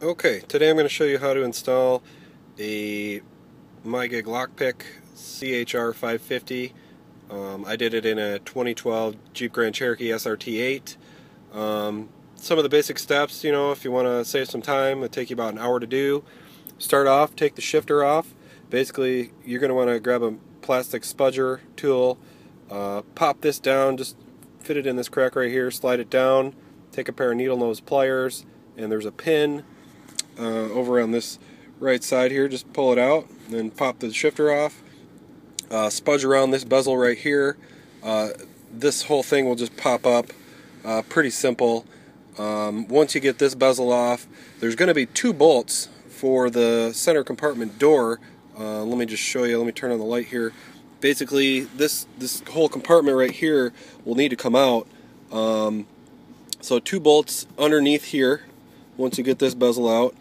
Okay, today I'm going to show you how to install a MyGig Lockpick CHR550. I did it in a 2012 Jeep Grand Cherokee SRT8. Some of the basic steps, if you want to save some time, it'll take you about an hour to do. Start off, take the shifter off. Basically, you're going to want to grab a plastic spudger tool, pop this down, just fit it in this crack right here, slide it down, take a pair of needle nose pliers, and there's a pin over on this right side here. Just pull it out and then pop the shifter off. Spudge around this bezel right here. This whole thing will just pop up. Pretty simple. Once you get this bezel off, there's going to be two bolts for the center compartment door. Let me just show you. Let me turn on the light here. Basically, this whole compartment right here will need to come out. So two bolts underneath here once you get this bezel out.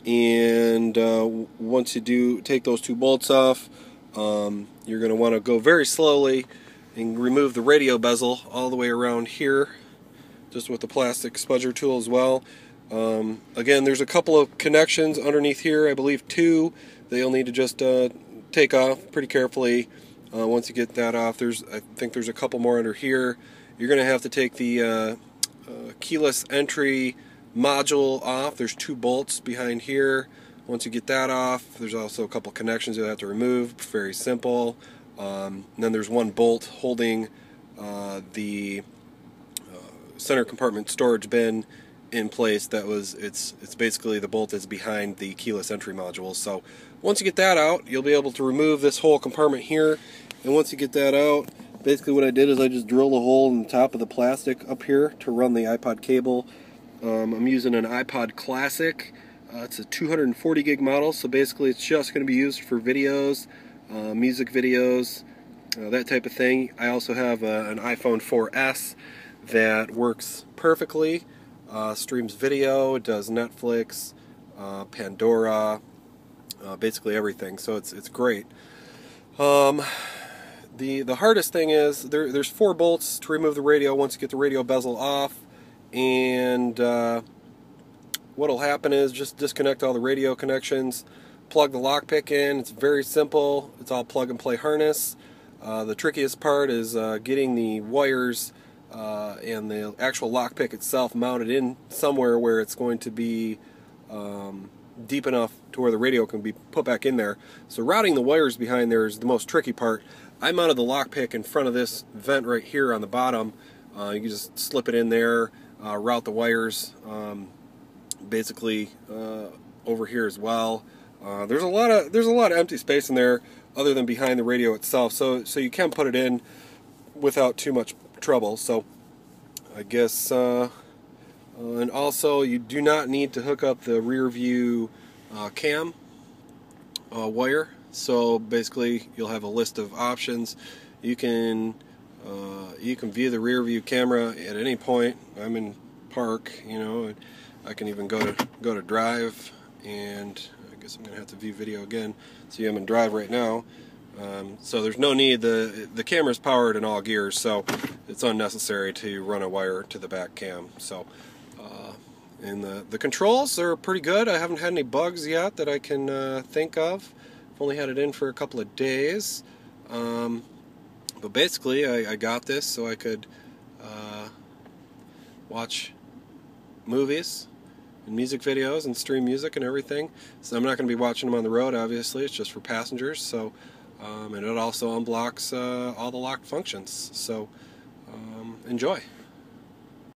And once you do take those two bolts off, you're going to want to go very slowly and remove the radio bezel all the way around here, just with the plastic spudger tool as well. Again, there's a couple of connections underneath here, I believe two, that you'll need to just take off pretty carefully. Once you get that off, I think there's a couple more under here. You're going to have to take the keyless entry module off. There's two bolts behind here. Once you get that off, there's also a couple connections you'll have to remove. Very simple. And then there's one bolt holding the center compartment storage bin in place. It's basically the bolt that's behind the keyless entry module. So once you get that out, you'll be able to remove this whole compartment here. And once you get that out, basically what I did is I just drilled a hole in the top of the plastic up here to run the iPod cable. I'm using an iPod Classic. It's a 240 gig model, so basically it's just going to be used for videos, music videos, that type of thing. I also have an iPhone 4S that works perfectly, streams video, does Netflix, Pandora, basically everything, so it's great. The hardest thing is there's four bolts to remove the radio once you get the radio bezel off. And what'll happen is just disconnect all the radio connections, plug the lockpick in. It's very simple. It's all plug and play harness. The trickiest part is getting the wires and the actual lockpick itself mounted in somewhere where it's going to be deep enough to where the radio can be put back in there. So routing the wires behind there is the most tricky part. I mounted the lockpick in front of this vent right here on the bottom. You can just slip it in there. Route the wires basically over here as well. There's a lot of empty space in there other than behind the radio itself, so you can put it in without too much trouble. So I guess and also you do not need to hook up the rear view cam wire. So basically you'll have a list of options. You can view the rear view camera at any point. I'm in park, I can even go to drive, and I guess I'm gonna have to view video again. See, I'm in drive right now, so there's no need. The camera's powered in all gears, so it's unnecessary to run a wire to the back cam. So and the controls are pretty good. I haven't had any bugs yet that I can think of. I've only had it in for a couple of days. But basically, I got this so I could watch movies and music videos and stream music and everything. So I'm not going to be watching them on the road, obviously. It's just for passengers. So, and it also unblocks all the locked functions. So, enjoy.